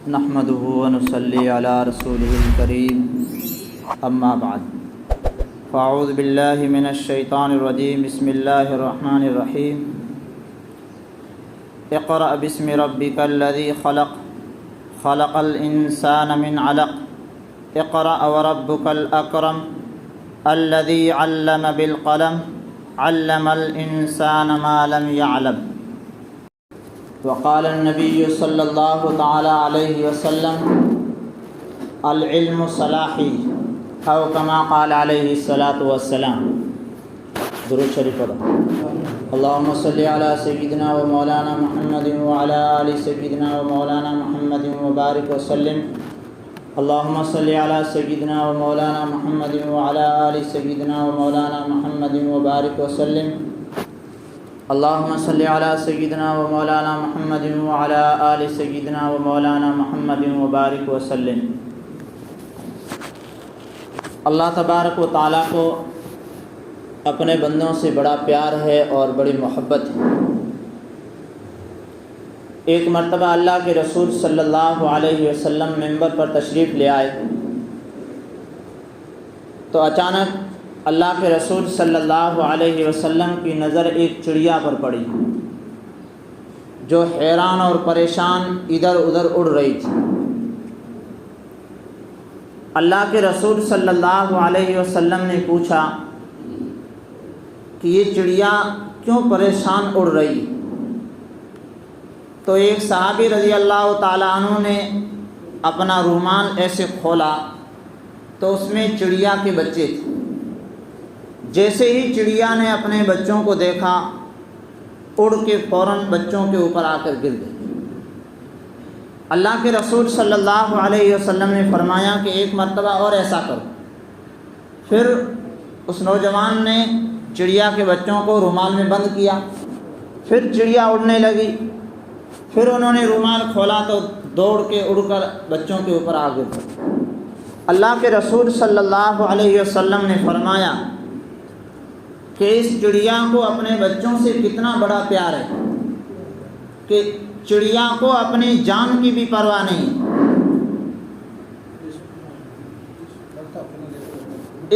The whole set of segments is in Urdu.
نحمده ونصلي على رسوله الكريم اما بعد فاعوذ بالله من الشيطان الرجيم بسم الله الرحمن الرحيم اقرأ باسم ربك الذي خلق خلق الإنسان من علق اقرأ وربك الأكرم الذي علم بالقلم علم الإنسان ما لم يعلم وقال النبي صلى الله تعالى عليه وسلم العلم صلاحي او كما قال عليه الصلاة والسلام. درود شریف پڑھو. اللهم صل على سيدنا ومولانا محمد وعلى آل سيدنا ومولانا محمد وبارك وسلم. اللهم صل على سيدنا ومولانا محمد وعلى آل سيدنا ومولانا محمد وبارك وسلم. اللهم صل على سيدنا ومولانا محمد وعلى آل سيدنا ومولانا محمد وبارك وسلم. اللہ تبارک و تعالیٰ کو اپنے بندوں سے بڑا پیار ہے اور بڑی محبت ہے. ایک مرتبہ اللہ کے رسول صلی اللہ علیہ وسلم ممبر پر تشریف لے آئے تو اچانک اللہ کے رسول صلی اللہ علیہ وسلم کی نظر ایک چڑیا پر پڑی جو حیران اور پریشان ادھر ادھر اڑ رہی تھی. اللہ کے رسول صلی اللہ علیہ وسلم نے پوچھا کہ یہ چڑیا کیوں پریشان اڑ رہی؟ تو ایک صحابی رضی اللہ تعالیٰ عنہ نے اپنا رومال ایسے کھولا تو اس میں چڑیا کے بچے تھے. جیسے ہی چڑیا نے اپنے بچوں کو دیکھا اڑ کے فوراً بچوں کے اوپر آ کر گر گئی. اللہ کے رسول صلی اللہ علیہ وسلم نے فرمایا کہ ایک مرتبہ اور ایسا کرو. پھر اس نوجوان نے چڑیا کے بچوں کو رومال میں بند کیا. پھر چڑیا اڑنے لگی. پھر انہوں نے رومال کھولا تو دوڑ کے اڑ کر بچوں کے اوپر آ گئی. اللہ کے رسول صلی اللہ علیہ وسلم نے فرمایا کہ اس چڑیا کو اپنے بچوں سے کتنا بڑا پیار ہے کہ چڑیا کو اپنی جان کی بھی پرواہ نہیں.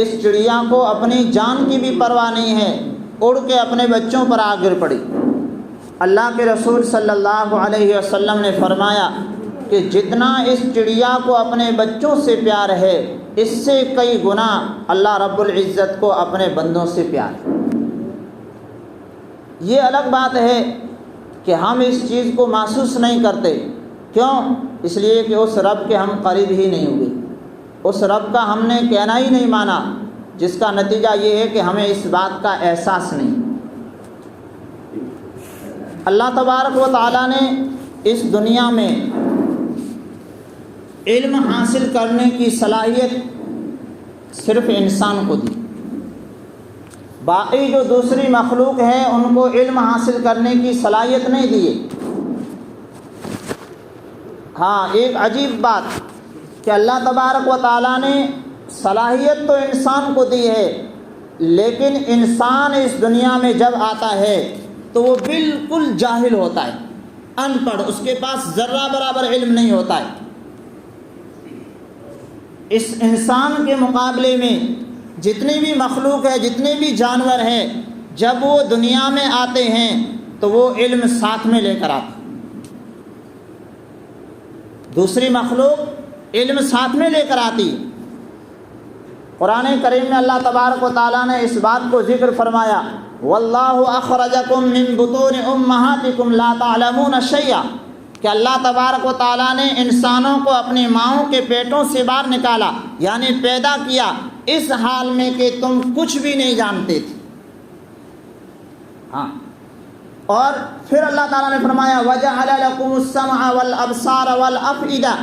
اس چڑیا کو اپنی جان کی بھی پرواہ نہیں ہے, اڑ کے اپنے بچوں پر آ گر پڑی. اللہ کے رسول صلی اللہ علیہ وسلم نے فرمایا کہ جتنا اس چڑیا کو اپنے بچوں سے پیار ہے اس سے کئی گنا اللہ رب العزت کو اپنے بندوں سے پیار ہے. یہ الگ بات ہے کہ ہم اس چیز کو محسوس نہیں کرتے. کیوں؟ اس لیے کہ اس رب کے ہم قریب ہی نہیں ہوئے, اس رب کا ہم نے کہنا ہی نہیں مانا, جس کا نتیجہ یہ ہے کہ ہمیں اس بات کا احساس نہیں. اللہ تبارک و تعالیٰ نے اس دنیا میں علم حاصل کرنے کی صلاحیت صرف انسان کو دی. باقی جو دوسری مخلوق ہے ان کو علم حاصل کرنے کی صلاحیت نہیں دی. ہاں, ایک عجیب بات کہ اللہ تبارک و تعالیٰ نے صلاحیت تو انسان کو دی ہے, لیکن انسان اس دنیا میں جب آتا ہے تو وہ بالکل جاہل ہوتا ہے, ان پڑھ, اس کے پاس ذرہ برابر علم نہیں ہوتا ہے. اس انسان کے مقابلے میں جتنی بھی مخلوق ہے, جتنے بھی جانور ہیں, جب وہ دنیا میں آتے ہیں تو وہ علم ساتھ میں لے کر آتے. دوسری مخلوق علم ساتھ میں لے کر آتی. قرآن کریم میں اللہ تبارک و تعالیٰ نے اس بات کو ذکر فرمایا واللہ اخرجکم من بطون امہاتکم لا تعلمون شیئا, کہ اللہ تبارک و تعالیٰ نے انسانوں کو اپنی ماؤں کے پیٹوں سے باہر نکالا, یعنی پیدا کیا اس حال میں کہ تم کچھ بھی نہیں جانتے تھے. ہاں, اور پھر اللہ تعالیٰ نے فرمایا وَجَعَلَ لَكُمُ السَّمْعَ وَالْأَبْصَارَ وَالْأَفْئِدَةَ,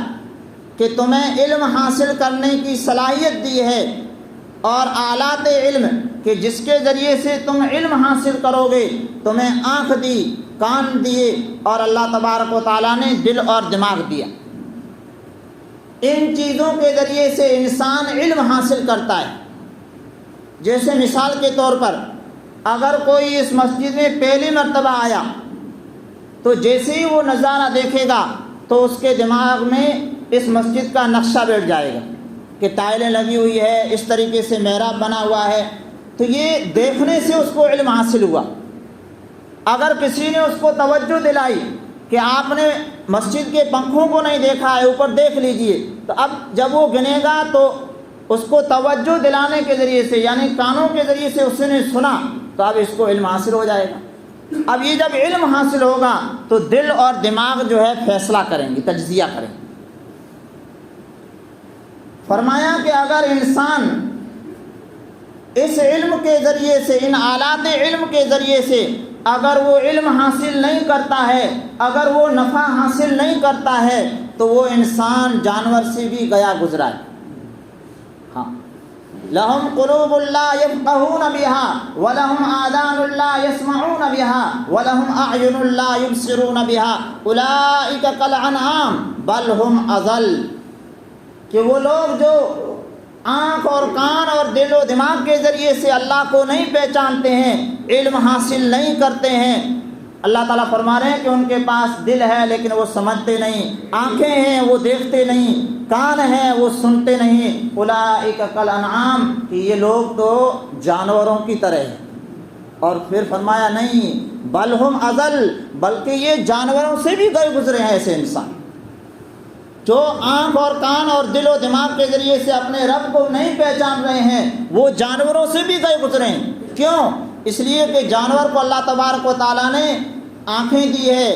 کہ تمہیں علم حاصل کرنے کی صلاحیت دی ہے اور آلات علم کہ جس کے ذریعے سے تم علم حاصل کرو گے. تمہیں آنکھ دی, کان دیے, اور اللہ تبارک و تعالیٰ نے دل اور دماغ دیا. ان چیزوں کے ذریعے سے انسان علم حاصل کرتا ہے. جیسے مثال کے طور پر اگر کوئی اس مسجد میں پہلی مرتبہ آیا تو جیسے ہی وہ نظارہ دیکھے گا تو اس کے دماغ میں اس مسجد کا نقشہ بیٹھ جائے گا کہ ٹائلیں لگی ہوئی ہے، اس طریقے سے محراب بنا ہوا ہے، تو یہ دیکھنے سے اس کو علم حاصل ہوا۔ اگر کسی نے اس کو توجہ دلائی کہ آپ نے مسجد کے پنکھوں کو نہیں دیکھا ہے، اوپر دیکھ لیجئے، تو اب جب وہ گنے گا تو اس کو توجہ دلانے کے ذریعے سے، یعنی کانوں کے ذریعے سے اس نے سنا، تو اب اس کو علم حاصل ہو جائے گا۔ اب یہ جب علم حاصل ہوگا تو دل اور دماغ جو ہے فیصلہ کریں گے، تجزیہ کریں گے۔ فرمایا کہ اگر انسان اس علم کے ذریعے سے، ان آلات علم کے ذریعے سے اگر وہ علم حاصل نہیں کرتا ہے، اگر وہ نفع حاصل نہیں کرتا ہے، تو وہ انسان جانور سے بھی گیا گزرا ہے۔ ہاں، لہم قلوب لا یفقہون بہا ولہم آذان لا یسمعون بہا ولہم اعین لا یبصرون بہا اولئک کالانعام بل ہم اضل، کہ وہ لوگ جو آنکھ اور کان اور دل و دماغ کے ذریعے سے اللہ کو نہیں پہچانتے ہیں، علم حاصل نہیں کرتے ہیں، اللہ تعالیٰ فرما رہے ہیں کہ ان کے پاس دل ہے لیکن وہ سمجھتے نہیں، آنکھیں ہیں وہ دیکھتے نہیں، کان ہیں وہ سنتے نہیں، اولئک کالانعام، کہ یہ لوگ تو جانوروں کی طرح ہیں۔ اور پھر فرمایا نہیں بل ہم اضل، بلکہ یہ جانوروں سے بھی گئے گزرے ہیں ایسے انسان جو آنکھ اور کان اور دل و دماغ کے ذریعے سے اپنے رب کو نہیں پہچان رہے ہیں، وہ جانوروں سے بھی گئے گزرے ہیں۔ کیوں؟ اس لیے کہ جانور کو اللہ تبارک و تعالیٰ نے آنکھیں دی ہے،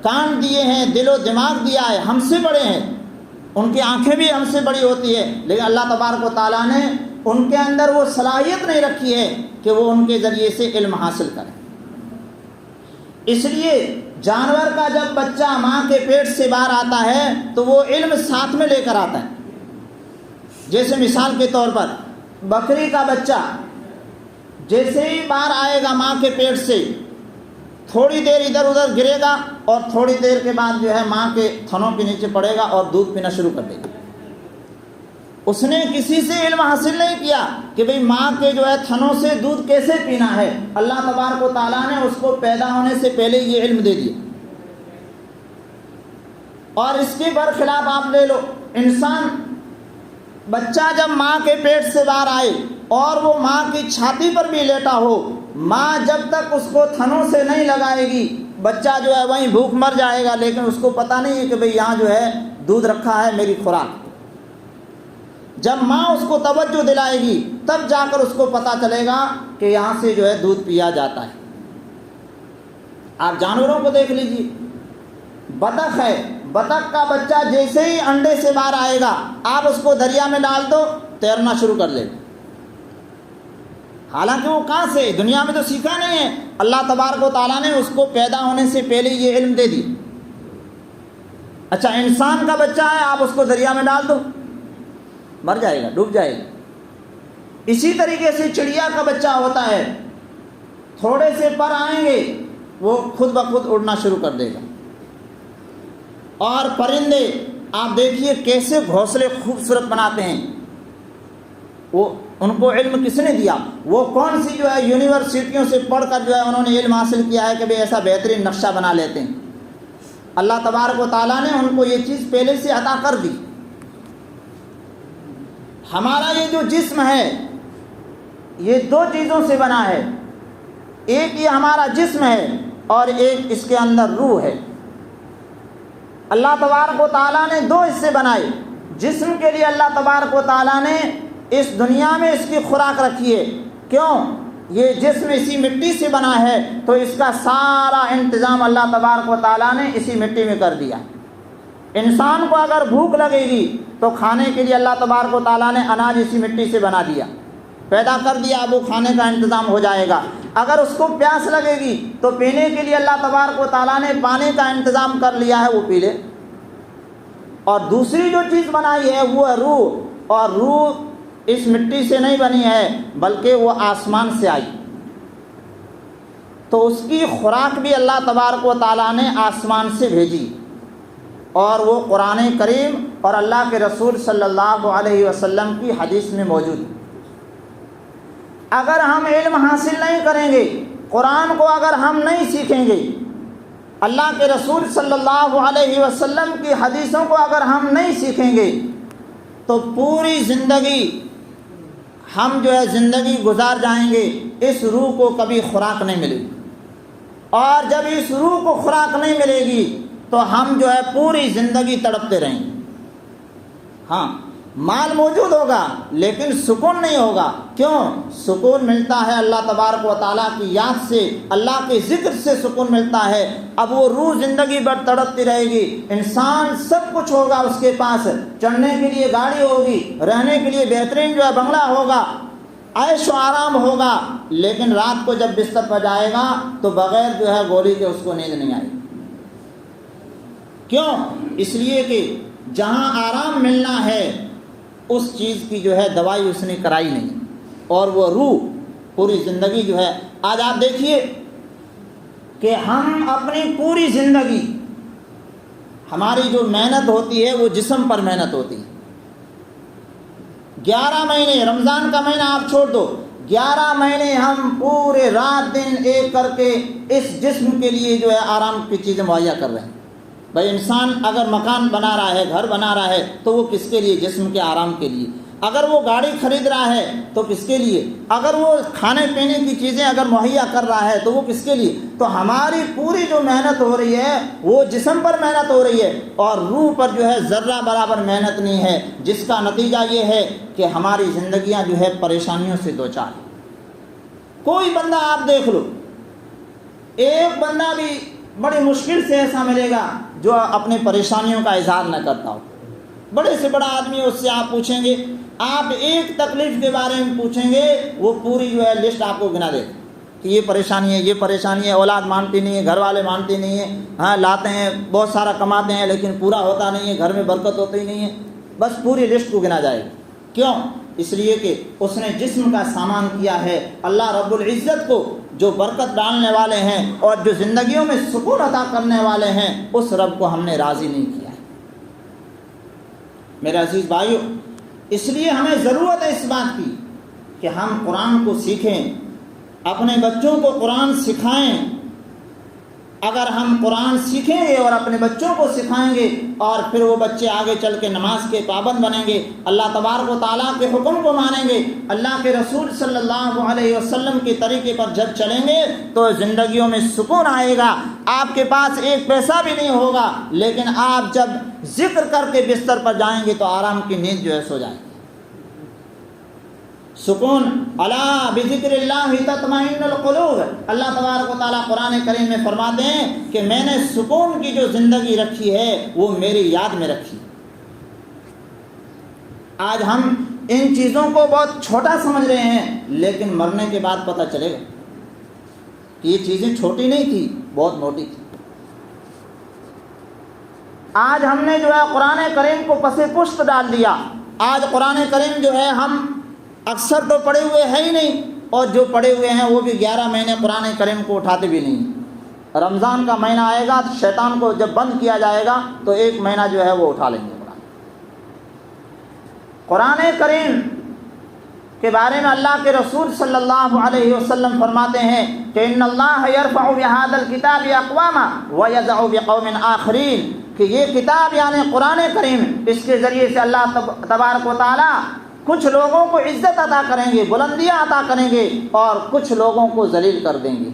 کان دیے ہیں، دل و دماغ دیا ہے، ہم سے بڑے ہیں، ان کی آنکھیں بھی ہم سے بڑی ہوتی ہے، لیکن اللہ تبارک و تعالیٰ نے ان کے اندر وہ صلاحیت نہیں رکھی ہے کہ وہ ان کے ذریعے سے علم حاصل کریں۔ اس لیے جانور کا جب بچہ ماں کے پیٹ سے باہر آتا ہے تو وہ علم ساتھ میں لے کر آتا ہے۔ جیسے مثال کے طور پر بکری کا بچہ جیسے ہی باہر آئے گا ماں کے پیٹ سے، تھوڑی دیر ادھر ادھر گرے گا اور تھوڑی دیر کے بعد جو ہے ماں کے تھنوں کے نیچے پڑے گا اور دودھ پینا شروع کر دے گا۔ اس نے کسی سے علم حاصل نہیں کیا کہ بھئی ماں کے جو ہے تھنوں سے دودھ کیسے پینا ہے، اللہ تبارک و تعالیٰ نے اس کو پیدا ہونے سے پہلے یہ علم دے دیا۔ اور اس کے برخلاف آپ لے لو، انسان بچہ جب ماں کے پیٹ سے باہر آئے اور وہ ماں کی چھاتی پر بھی لیٹا ہو، ماں جب تک اس کو تھنوں سے نہیں لگائے گی بچہ جو ہے وہیں بھوک مر جائے گا، لیکن اس کو پتہ نہیں ہے کہ بھئی یہاں جو ہے دودھ رکھا ہے میری خوراک۔ جب ماں اس کو توجہ دلائے گی تب جا کر اس کو پتہ چلے گا کہ یہاں سے جو ہے دودھ پیا جاتا ہے۔ آپ جانوروں کو دیکھ لیجیے، بطخ ہے، بطخ کا بچہ جیسے ہی انڈے سے باہر آئے گا آپ اس کو دریا میں ڈال دو تیرنا شروع کر لے گا، حالانکہ وہ کہاں سے، دنیا میں تو سیکھا نہیں ہے، اللہ تبارک و تعالیٰ نے اس کو پیدا ہونے سے پہلے یہ علم دے دی۔ اچھا انسان کا بچہ ہے، آپ اس کو دریا میں ڈال دو مر جائے گا، ڈوب جائے گا۔ اسی طریقے سے چڑیا کا بچہ ہوتا ہے، تھوڑے سے پر آئیں گے وہ خود بخود اڑنا شروع کر دے گا۔ اور پرندے آپ دیکھیے کیسے گھونسلے خوبصورت بناتے ہیں، وہ ان کو علم کس نے دیا؟ وہ کون سی جو ہے یونیورسٹیوں سے پڑھ کر جو ہے انہوں نے علم حاصل کیا ہے کہ بھئی ایسا بہترین نقشہ بنا لیتے ہیں؟ اللہ تبارک و تعالیٰ نے ان کو یہ چیز پہلے سے عطا کر دی۔ ہمارا یہ جو جسم ہے یہ دو چیزوں سے بنا ہے، ایک یہ ہمارا جسم ہے اور ایک اس کے اندر روح ہے۔ اللہ تبارک و تعالیٰ نے دو حصے بنائے۔ جسم کے لیے اللہ تبارک و تعالیٰ نے اس دنیا میں اس کی خوراک رکھی ہے، کیوں؟ یہ جسم اسی مٹی سے بنا ہے تو اس کا سارا انتظام اللہ تبارک و تعالیٰ نے اسی مٹی میں کر دیا۔ انسان کو اگر بھوک لگے گی تو کھانے کے لیے اللہ تبارک و تعالیٰ نے اناج اسی مٹی سے بنا دیا، پیدا کر دیا، اب وہ کھانے کا انتظام ہو جائے گا۔ اگر اس کو پیاس لگے گی تو پینے کے لیے اللہ تبارک و تعالیٰ نے پانی کا انتظام کر لیا ہے، وہ پی لے۔ اور دوسری جو چیز بنائی ہے وہ ہے روح، اور روح اس مٹی سے نہیں بنی ہے بلکہ وہ آسمان سے آئی، تو اس کی خوراک بھی اللہ تبارک و تعالیٰ نے آسمان سے بھیجی، اور وہ قرآن کریم اور اللہ کے رسول صلی اللہ علیہ وسلم کی حدیث میں موجود ہے۔ اگر ہم علم حاصل نہیں کریں گے، قرآن کو اگر ہم نہیں سیکھیں گے، اللہ کے رسول صلی اللہ علیہ وسلم کی حدیثوں کو اگر ہم نہیں سیکھیں گے تو پوری زندگی ہم زندگی گزار جائیں گے، اس روح کو کبھی خوراک نہیں ملے گی، اور جب اس روح کو خوراک نہیں ملے گی تو ہم پوری زندگی تڑپتے رہیں گے۔ ہاں، مال موجود ہوگا لیکن سکون نہیں ہوگا۔ کیوں؟ سکون ملتا ہے اللہ تبارک و تعالیٰ کی یاد سے، اللہ کے ذکر سے سکون ملتا ہے۔ اب وہ روح زندگی بھر تڑپتی رہے گی۔ انسان سب کچھ ہوگا اس کے پاس، چڑھنے کے لیے گاڑی ہوگی، رہنے کے لیے بہترین بنگلہ ہوگا، عیش و آرام ہوگا، لیکن رات کو جب بستر پر جائے گا تو بغیر گولی کے اس کو نیند نہیں آئے گی۔ کیوں؟ اس لیے کہ جہاں آرام ملنا ہے اس چیز کی دوائی اس نے کرائی نہیں، اور وہ روح پوری زندگی آج آپ دیکھیے کہ ہم اپنی پوری زندگی، ہماری جو محنت ہوتی ہے وہ جسم پر محنت ہوتی ہے۔ 11 مہینے، رمضان کا مہینہ آپ چھوڑ دو، 11 مہینے ہم پورے رات دن ایک کر کے اس جسم کے لیے آرام کی چیزیں مہیا کر رہے ہیں۔ بھائی انسان اگر مکان بنا رہا ہے، گھر بنا رہا ہے تو وہ کس کے لیے؟ جسم کے آرام کے لیے۔ اگر وہ گاڑی خرید رہا ہے تو کس کے لیے؟ اگر وہ کھانے پینے کی چیزیں اگر مہیا کر رہا ہے تو وہ کس کے لیے؟ تو ہماری پوری جو محنت ہو رہی ہے وہ جسم پر محنت ہو رہی ہے، اور روح پر ذرہ برابر محنت نہیں ہے، جس کا نتیجہ یہ ہے کہ ہماری زندگیاں پریشانیوں سے دوچار ہیں۔ کوئی بندہ آپ دیکھ لو، ایک بندہ بھی بڑی مشکل سے ایسا ملے گا جو اپنی پریشانیوں کا اظہار نہ کرتا ہو۔ بڑے سے بڑا آدمی، اس سے آپ پوچھیں گے، آپ ایک تکلیف کے بارے میں پوچھیں گے، وہ پوری لسٹ آپ کو گنا دے گا کہ یہ پریشانی ہے، یہ پریشانی ہے، اولاد مانتی نہیں ہے، گھر والے مانتے نہیں ہیں، ہاں لاتے ہیں بہت سارا کماتے ہیں لیکن پورا ہوتا نہیں ہے، گھر میں برکت ہوتی نہیں ہے، بس پوری لسٹ کو گنا جائے گا۔ کیوں؟ اس لیے کہ اس نے جسم کا سامان کیا ہے۔ اللہ رب العزت کو جو برکت ڈالنے والے ہیں اور جو زندگیوں میں سکون عطا کرنے والے ہیں، اس رب کو ہم نے راضی نہیں کیا ہے۔ میرے عزیز بھائیو، اس لیے ہمیں ضرورت ہے اس بات کی کہ ہم قرآن کو سیکھیں، اپنے بچوں کو قرآن سکھائیں۔ اگر ہم قرآن سیکھیں گے اور اپنے بچوں کو سکھائیں گے اور پھر وہ بچے آگے چل کے نماز کے پابند بنیں گے، اللہ تبارک و تعالیٰ کے حکم کو مانیں گے، اللہ کے رسول صلی اللہ علیہ وسلم کے طریقے پر جب چلیں گے تو زندگیوں میں سکون آئے گا۔ آپ کے پاس ایک پیسہ بھی نہیں ہوگا، لیکن آپ جب ذکر کر کے بستر پر جائیں گے تو آرام کی نیند سو جائیں گے۔ سکون، الا بذکر اللہ تطمئن القلوب۔ اللہ تبارک و تعالیٰ قرآن کریم میں فرماتے ہیں کہ میں نے سکون کی جو زندگی رکھی ہے وہ میری یاد میں رکھی۔ آج ہم ان چیزوں کو بہت چھوٹا سمجھ رہے ہیں، لیکن مرنے کے بعد پتہ چلے گا کہ یہ چیزیں چھوٹی نہیں تھی، بہت موٹی تھی۔ آج ہم نے قرآن کریم کو پس پشت ڈال دیا۔ آج قرآن کریم ہم اکثر تو پڑھے ہوئے ہیں ہی نہیں، اور جو پڑھے ہوئے ہیں وہ بھی 11 مہینے قرآن کریم کو اٹھاتے بھی نہیں۔ رمضان کا مہینہ آئے گا تو شیطان کو جب بند کیا جائے گا تو 1 مہینہ وہ اٹھا لیں گے۔ قرآن کریم کے بارے میں اللہ کے رسول صلی اللہ علیہ وسلم فرماتے ہیں کہ ان اللہ یرفع بہذا الکتاب اقواما ویضع بقوم آخرین، کہ یہ کتاب یعنی قرآن کریم، اس کے ذریعے سے اللہ تبارک و تعالی کچھ لوگوں کو عزت عطا کریں گے، بلندیاں عطا کریں گے، اور کچھ لوگوں کو ذلیل کر دیں گے۔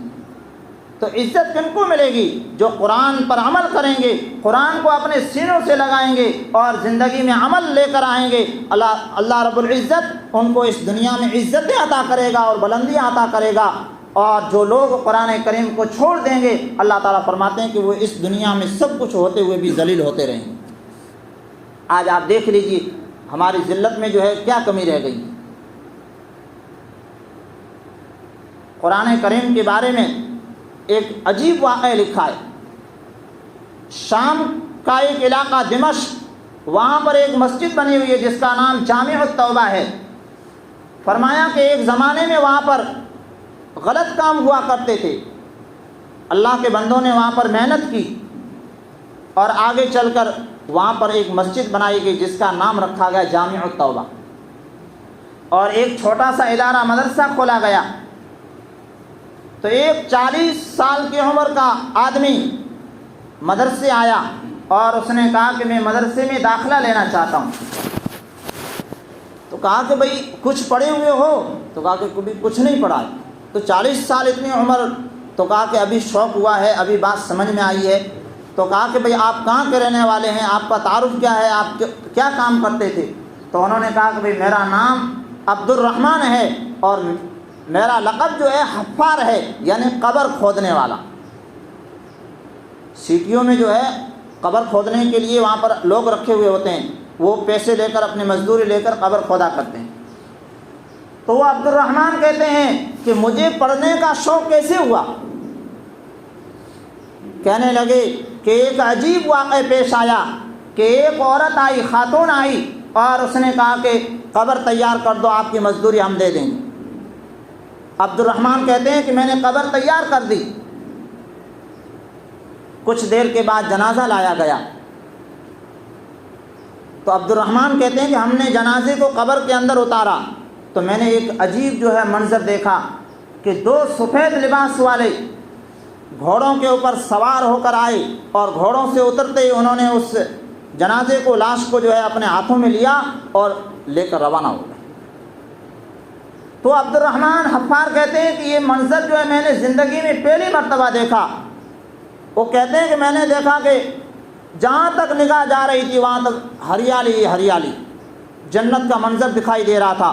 تو عزت کن کو ملے گی؟ جو قرآن پر عمل کریں گے، قرآن کو اپنے سینوں سے لگائیں گے اور زندگی میں عمل لے کر آئیں گے۔ اللہ رب العزت ان کو اس دنیا میں عزتیں عطا کرے گا اور بلندیاں عطا کرے گا، اور جو لوگ قرآن کریم کو چھوڑ دیں گے، اللہ تعالیٰ فرماتے ہیں کہ وہ اس دنیا میں سب کچھ ہوتے ہوئے بھی ذلیل ہوتے رہیں گے۔ آج آپ دیکھ لیجیے ہماری ذلت میں کیا کمی رہ گئی۔ قرآن کریم کے بارے میں ایک عجیب واقعہ لکھا ہے۔ شام کا ایک علاقہ دمشق، وہاں پر ایک مسجد بنی ہوئی ہے جس کا نام جامع التوبہ ہے۔ فرمایا کہ ایک زمانے میں وہاں پر غلط کام ہوا کرتے تھے، اللہ کے بندوں نے وہاں پر محنت کی اور آگے چل کر وہاں پر ایک مسجد بنائی گئی جس کا نام رکھا گیا جامع التوبہ، اور ایک چھوٹا سا ادارہ مدرسہ کھولا گیا۔ تو ایک 40 سال کی عمر کا آدمی مدرسے آیا اور اس نے کہا کہ میں مدرسے میں داخلہ لینا چاہتا ہوں. تو کہا کہ بھئی کچھ پڑھے ہوئے ہو؟ تو کہا کہ کبھی کچھ نہیں پڑھا. تو 40 سال اتنی عمر. تو کہا کہ ابھی شوق ہوا ہے، ابھی بات سمجھ میں آئی ہے. تو کہا کہ بھئی آپ کہاں کے رہنے والے ہیں، آپ کا تعارف کیا ہے، آپ کیا کام کرتے تھے؟ تو انہوں نے کہا کہ بھئی میرا نام عبد الرحمن ہے اور میرا لقب جو ہے حفار ہے، یعنی قبر کھودنے والا. سٹیوں میں جو ہے قبر کھودنے کے لیے وہاں پر لوگ رکھے ہوئے ہوتے ہیں، وہ پیسے لے کر اپنی مزدوری لے کر قبر کھودا کرتے ہیں. تو وہ عبد الرحمن کہتے ہیں کہ مجھے پڑھنے کا شوق کیسے ہوا. کہنے لگے کہ ایک عجیب واقعہ پیش آیا کہ ایک عورت آئی، خاتون آئی، اور اس نے کہا کہ قبر تیار کر دو، آپ کی مزدوری ہم دے دیں گے. عبد الرحمن کہتے ہیں کہ میں نے قبر تیار کر دی. کچھ دیر کے بعد جنازہ لایا گیا. تو عبد الرحمن کہتے ہیں کہ ہم نے جنازے کو قبر کے اندر اتارا تو میں نے ایک عجیب جو ہے منظر دیکھا کہ 2 سفید لباس والے گھوڑوں کے اوپر سوار ہو کر آئے اور گھوڑوں سے اترتے ہی انہوں نے اس جنازے کو، لاش کو جو ہے اپنے ہاتھوں میں لیا اور لے کر روانہ ہو گئے. تو عبد الرحمن حفار کہتے ہیں کہ یہ منظر جو ہے میں نے زندگی میں پہلی مرتبہ دیکھا. وہ کہتے ہیں کہ میں نے دیکھا کہ جہاں تک نگاہ جا رہی تھی وہاں تک ہریالی ہریالی، جنت کا منظر دکھائی دے رہا تھا.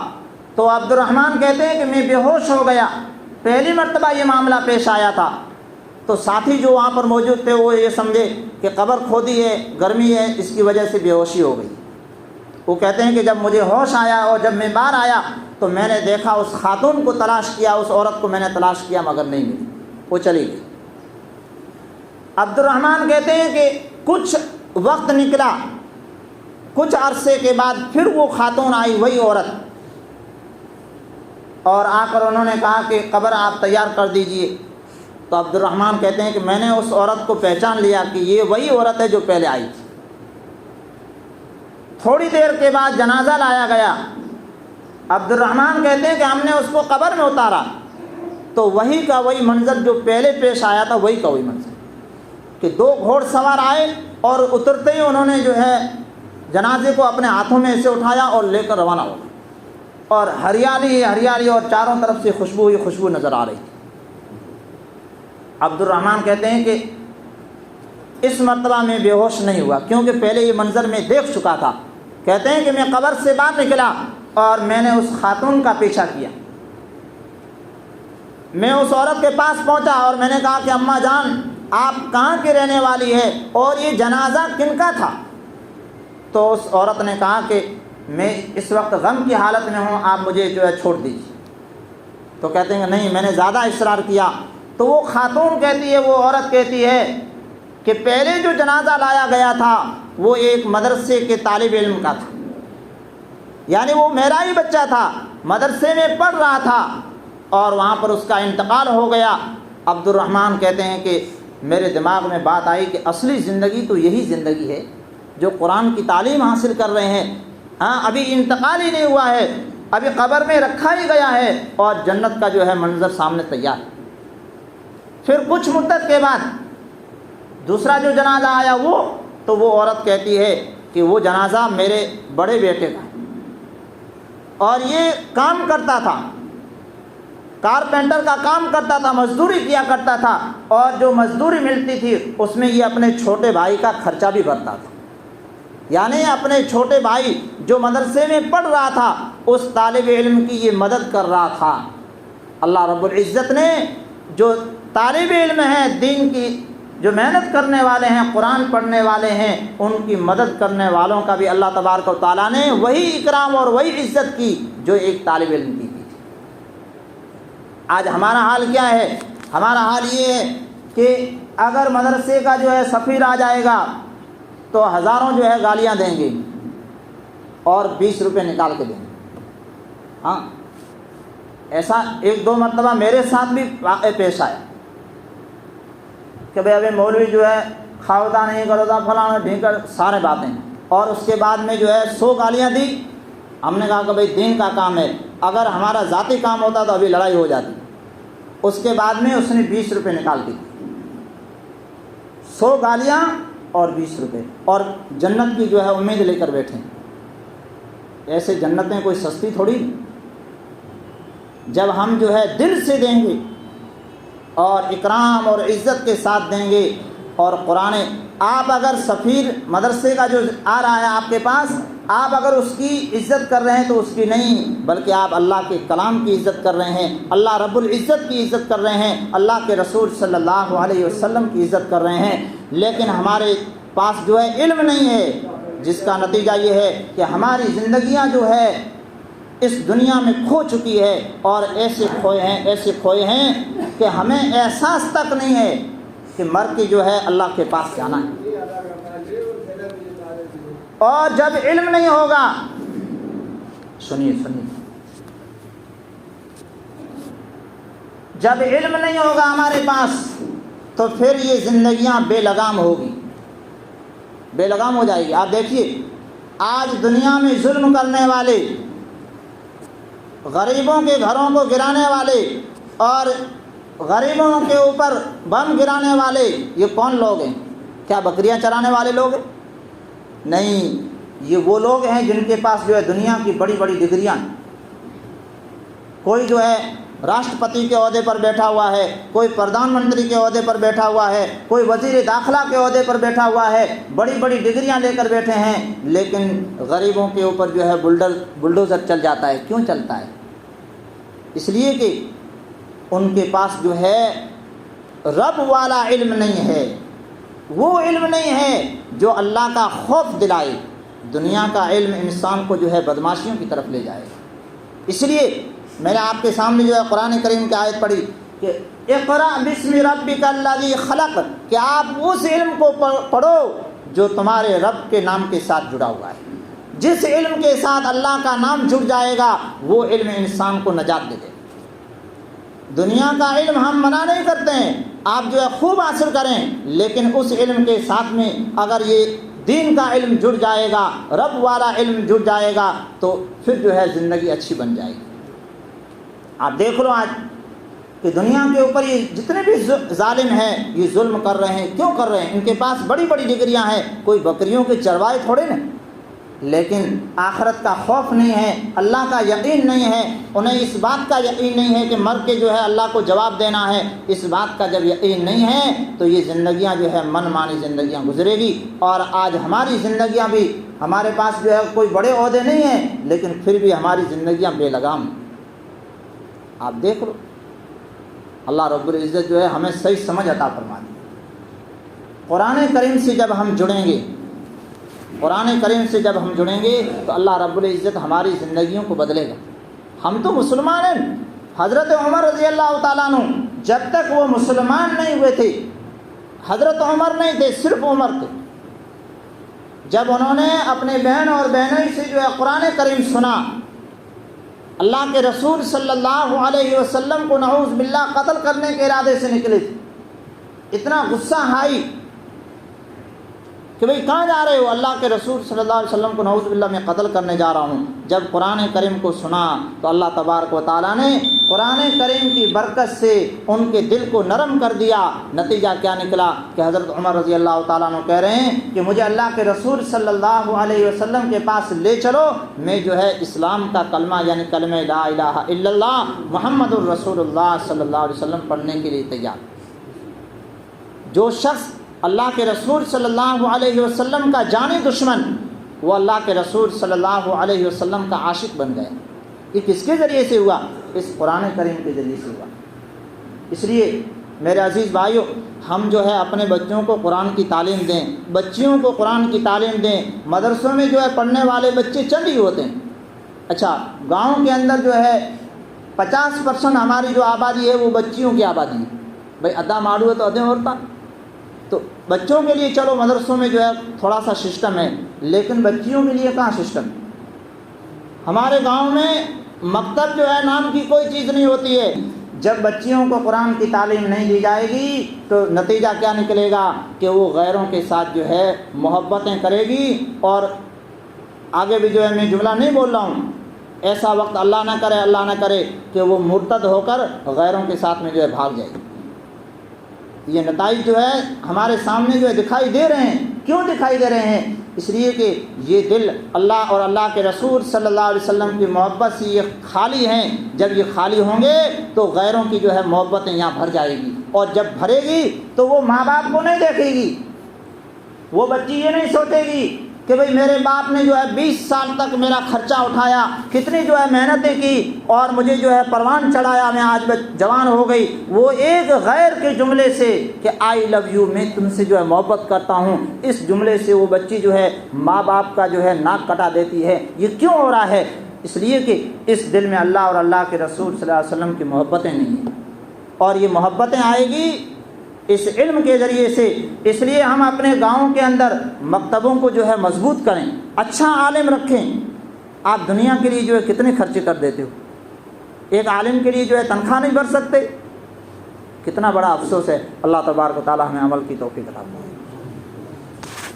تو عبد الرحمن کہتے ہیں کہ میں بے ہوش ہو گیا، پہلی مرتبہ یہ معاملہ پیش آیا تھا. تو ساتھی جو وہاں پر موجود تھے وہ یہ سمجھے کہ قبر کھودی ہے، گرمی ہے، اس کی وجہ سے بے ہوشی ہو گئی. وہ کہتے ہیں کہ جب مجھے ہوش آیا اور جب میں باہر آیا تو میں نے دیکھا، اس خاتون کو تلاش کیا، اس عورت کو میں نے تلاش کیا مگر نہیں ملی، وہ چلی گئی. عبد الرحمن کہتے ہیں کہ کچھ وقت نکلا، کچھ عرصے کے بعد پھر وہ خاتون آئی، وہی عورت، اور آ کر انہوں نے کہا کہ قبر آپ تیار کر دیجئے. تو عبد الرحمن کہتے ہیں کہ میں نے اس عورت کو پہچان لیا کہ یہ وہی عورت ہے جو پہلے آئی تھی. تھوڑی دیر کے بعد جنازہ لایا گیا. عبد الرحمن کہتے ہیں کہ ہم نے اس کو قبر میں اتارا تو وہی کا وہی منظر جو پہلے پیش آیا تھا، وہی کا وہی منظر کہ 2 گھوڑ سوار آئے اور اترتے ہی انہوں نے جو ہے جنازے کو اپنے ہاتھوں میں سے اٹھایا اور لے کر روانہ ہو گئے. اور ہریالی ہریالی اور چاروں طرف سے خوشبو ہی خوشبو نظر آ رہی تھی. عبد الرحمن کہتے ہیں کہ اس مرتبہ میں بے ہوش نہیں ہوا کیونکہ پہلے یہ منظر میں دیکھ چکا تھا. کہتے ہیں کہ میں قبر سے باہر نکلا اور میں نے اس خاتون کا پیچھا کیا. میں اس عورت کے پاس پہنچا اور میں نے کہا کہ اماں جان آپ کہاں کی رہنے والی ہے اور یہ جنازہ کن کا تھا؟ تو اس عورت نے کہا کہ میں اس وقت غم کی حالت میں ہوں، آپ مجھے جو ہے چھوڑ دیجیے. تو کہتے ہیں کہ نہیں، میں نے زیادہ اصرار کیا. تو وہ خاتون کہتی ہے، وہ عورت کہتی ہے کہ پہلے جو جنازہ لایا گیا تھا وہ ایک مدرسے کے طالب علم کا تھا، یعنی وہ میرا ہی بچہ تھا، مدرسے میں پڑھ رہا تھا اور وہاں پر اس کا انتقال ہو گیا. عبد الرحمن کہتے ہیں کہ میرے دماغ میں بات آئی کہ اصلی زندگی تو یہی زندگی ہے جو قرآن کی تعلیم حاصل کر رہے ہیں. ابھی انتقال ہی نہیں ہوا ہے، ابھی قبر میں رکھا ہی گیا ہے اور جنت کا جو ہے منظر سامنے تیار ہے. پھر کچھ مدت کے بعد دوسرا جو جنازہ آیا تو وہ عورت کہتی ہے کہ وہ جنازہ میرے بڑے بیٹے کا اور یہ کام کرتا تھا، کارپینٹر کا کام کرتا تھا، مزدوری کیا کرتا تھا اور جو مزدوری ملتی تھی اس میں یہ اپنے چھوٹے بھائی کا خرچہ بھی بھرتا تھا. یعنی اپنے چھوٹے بھائی جو مدرسے میں پڑھ رہا تھا اس طالب علم کی یہ مدد کر رہا تھا. اللہ رب العزت نے جو طالب علم ہیں، دین کی جو محنت کرنے والے ہیں، قرآن پڑھنے والے ہیں، ان کی مدد کرنے والوں کا بھی اللہ تبارک و تعالیٰ نے وہی اکرام اور وہی عزت کی جو ایک طالب علم کی تھی. آج ہمارا حال کیا ہے؟ ہمارا حال یہ ہے کہ اگر مدرسے کا جو ہے سفیر آ جائے گا تو ہزاروں جو ہے گالیاں دیں گے اور 20 روپے نکال کے دیں گے. ایسا 1-2 مرتبہ میرے ساتھ بھی واقع پیش آیا کہ بھئی ابھی مولوی جو ہے کھاوتا نہیں کرتا، فلاں ڈھینکر سارے باتیں، اور اس کے بعد میں جو ہے 100 گالیاں دی. ہم نے کہا کہ بھئی دین کا کام ہے، اگر ہمارا ذاتی کام ہوتا تو ابھی لڑائی ہو جاتی. اس کے بعد میں اس نے 20 روپے نکال دی. 100 گالیاں اور 20 روپے، اور جنت کی جو ہے امید لے کر بیٹھے ہیں۔ ایسے جنتیں کوئی سستی تھوڑی نہیں۔ جب ہم جو ہے دل سے دیں گے اور اکرام اور عزت کے ساتھ دیں گے، اور قرآن، آپ اگر سفیر مدرسے کا جو آ رہا ہے آپ کے پاس، آپ اگر اس کی عزت کر رہے ہیں تو اس کی نہیں، بلکہ آپ اللہ کے کلام کی عزت کر رہے ہیں، اللہ رب العزت کی عزت کر رہے ہیں، اللہ کے رسول صلی اللہ علیہ وسلم کی عزت کر رہے ہیں۔ لیکن ہمارے پاس جو ہے علم نہیں ہے، جس کا نتیجہ یہ ہے کہ ہماری زندگیاں جو ہے اس دنیا میں کھو چکی ہے، اور ایسے کھوئے ہیں کہ ہمیں احساس تک نہیں ہے کہ مر کے جو ہے اللہ کے پاس جانا ہے۔ اور جب علم نہیں ہوگا، سنیے، جب علم نہیں ہوگا ہمارے پاس، تو پھر یہ زندگیاں بے لگام ہو جائے گی۔ آپ دیکھیے، آج دنیا میں ظلم کرنے والے، غریبوں کے گھروں کو گرانے والے اور غریبوں کے اوپر بم گرانے والے، یہ کون لوگ ہیں؟ کیا بکریاں چرانے والے لوگ ہیں؟ نہیں، یہ وہ لوگ ہیں جن کے پاس جو ہے دنیا کی بڑی بڑی ڈگریاں ہیں۔ کوئی جو ہے راشٹرپتی کے عہدے پر بیٹھا ہوا ہے، کوئی پردھان منتری کے عہدے پر بیٹھا ہوا ہے، کوئی وزیر داخلہ کے عہدے پر بیٹھا ہوا ہے، بڑی بڑی ڈگریاں لے کر بیٹھے ہیں، لیکن غریبوں کے اوپر جو ہے بلڈوزر چل جاتا ہے۔ کیوں چلتا ہے؟ اس لیے کہ ان کے پاس جو ہے رب والا علم نہیں ہے، وہ علم نہیں ہے جو اللہ کا خوف دلائے۔ دنیا کا علم انسان کو جو ہے بدماشیوں کی طرف لے جائے گا۔ اس لیے میں نے آپ کے سامنے جو ہے قرآن کریم کی آیت پڑھی کہ اقرأ بسم ربک الذی خلق، کہ آپ اس علم کو پڑھو جو تمہارے رب کے نام کے ساتھ جڑا ہوا ہے۔ جس علم کے ساتھ اللہ کا نام جڑ جائے گا، وہ علم انسان کو نجات دے دے۔ دنیا کا علم ہم منع نہیں کرتے ہیں، آپ جو ہے خوب حاصل کریں، لیکن اس علم کے ساتھ میں اگر یہ دین کا علم جڑ جائے گا، رب والا علم جڑ جائے گا، تو پھر جو ہے زندگی اچھی بن جائے گی۔ آپ دیکھ لو آج کہ دنیا کے اوپر یہ جتنے بھی ظالم ہیں، یہ ظلم کر رہے ہیں۔ کیوں کر رہے ہیں؟ ان کے پاس بڑی بڑی ڈگریاں ہیں، کوئی بکریوں کے چروائے تھوڑے نا، لیکن آخرت کا خوف نہیں ہے، اللہ کا یقین نہیں ہے، انہیں اس بات کا یقین نہیں ہے کہ مر کے جو ہے اللہ کو جواب دینا ہے۔ اس بات کا جب یقین نہیں ہے تو یہ زندگیاں جو ہے من مانی زندگیاں گزرے گی۔ اور آج ہماری زندگیاں بھی، ہمارے پاس جو ہے کوئی بڑے عہدے نہیں ہیں، لیکن پھر بھی ہماری زندگیاں بے لگام ہیں۔ آپ دیکھ لو، اللہ رب العزت جو ہے ہمیں صحیح سمجھ عطا فرما دے۔ قرآن کریم سے جب ہم جڑیں گے، تو اللہ رب العزت ہماری زندگیوں کو بدلے گا۔ ہم تو مسلمان ہیں۔ حضرت عمر رضی اللہ تعالیٰ عنہ جب تک وہ مسلمان نہیں ہوئے تھے، حضرت عمر نہیں تھے، صرف عمر تھے۔ جب انہوں نے اپنے بہن اور بہنوئی سے جو ہے قرآن کریم سنا، اللہ کے رسول صلی اللہ علیہ وسلم کو نعوذ باللہ قتل کرنے کے ارادے سے نکلے تھے، اتنا غصہ آئی کہ بھئی کہاں جا رہے ہو؟ اللہ کے رسول صلی اللہ علیہ وسلم کو نعوذ باللہ میں قتل کرنے جا رہا ہوں۔ جب قرآن کریم کو سنا تو اللہ تبارک و تعالیٰ نے قرآن کریم کی برکت سے ان کے دل کو نرم کر دیا۔ نتیجہ کیا نکلا کہ حضرت عمر رضی اللہ تعالیٰ عنہ کہہ رہے ہیں کہ مجھے اللہ کے رسول صلی اللہ علیہ وسلم کے پاس لے چلو، میں جو ہے اسلام کا کلمہ یعنی کلمہ لا الہ الا اللہ محمد الرسول اللہ صلی اللہ علیہ وسلم پڑھنے کے لیے تیار۔ جو شخص اللہ کے رسول صلی اللہ علیہ وسلم کا جانی دشمن، وہ اللہ کے رسول صلی اللہ علیہ وسلم کا عاشق بن گیا۔ یہ کس کے ذریعے سے ہوا؟ اس قرآن کریم کے ذریعے سے ہوا۔ اس لیے میرے عزیز بھائیوں، ہم جو ہے اپنے بچوں کو قرآن کی تعلیم دیں، بچیوں کو قرآن کی تعلیم دیں۔ مدرسوں میں جو ہے پڑھنے والے بچے چند ہی ہوتے ہیں۔ اچھا، گاؤں کے اندر جو ہے 50% ہماری جو آبادی ہے وہ بچیوں کی آبادی ہے۔ بھائی ادا ماڑو ہے تو ادے عورتیں، تو بچوں کے لیے چلو مدرسوں میں جو ہے تھوڑا سا سسٹم ہے، لیکن بچیوں کے لیے کہاں سسٹم؟ ہمارے گاؤں میں مکتب جو ہے نام کی کوئی چیز نہیں ہوتی ہے۔ جب بچیوں کو قرآن کی تعلیم نہیں دی جائے گی تو نتیجہ کیا نکلے گا کہ وہ غیروں کے ساتھ جو ہے محبتیں کرے گی، اور آگے بھی جو ہے میں جملہ نہیں بول رہا ہوں، ایسا وقت اللہ نہ کرے کہ وہ مرتد ہو کر غیروں کے ساتھ میں جو ہے بھاگ جائے گی۔ یہ نتائج جو ہے ہمارے سامنے جو ہے دکھائی دے رہے ہیں۔ کیوں دکھائی دے رہے ہیں؟ اس لیے کہ یہ دل اللہ اور اللہ کے رسول صلی اللہ علیہ وسلم کی محبت سے یہ خالی ہیں۔ جب یہ خالی ہوں گے تو غیروں کی جو ہے محبتیں یہاں بھر جائے گی، اور جب بھرے گی تو وہ ماں باپ کو نہیں دیکھے گی، وہ بچی یہ نہیں سوچے گی کہ بھئی میرے باپ نے جو ہے 20 سال تک میرا خرچہ اٹھایا، کتنی جو ہے محنتیں کی، اور مجھے جو ہے پروان چڑھایا، میں آج جوان ہو گئی۔ وہ ایک غیر کے جملے سے کہ آئی لو یو، میں تم سے جو ہے محبت کرتا ہوں، اس جملے سے وہ بچی جو ہے ماں باپ کا جو ہے ناک کٹا دیتی ہے۔ یہ کیوں ہو رہا ہے؟ اس لیے کہ اس دل میں اللہ اور اللہ کے رسول صلی اللہ علیہ وسلم کی محبتیں نہیں ہیں، اور یہ محبتیں آئے گی اس علم کے ذریعے سے۔ اس لیے ہم اپنے گاؤں کے اندر مکتبوں کو جو ہے مضبوط کریں، اچھا عالم رکھیں۔ آپ دنیا کے لیے جو ہے کتنے خرچے کر دیتے ہو، ایک عالم کے لیے جو ہے تنخواہ نہیں بھر سکتے، کتنا بڑا افسوس ہے۔ اللہ تبارک و تعالی ہمیں عمل کی توفیق عطا فرمائے۔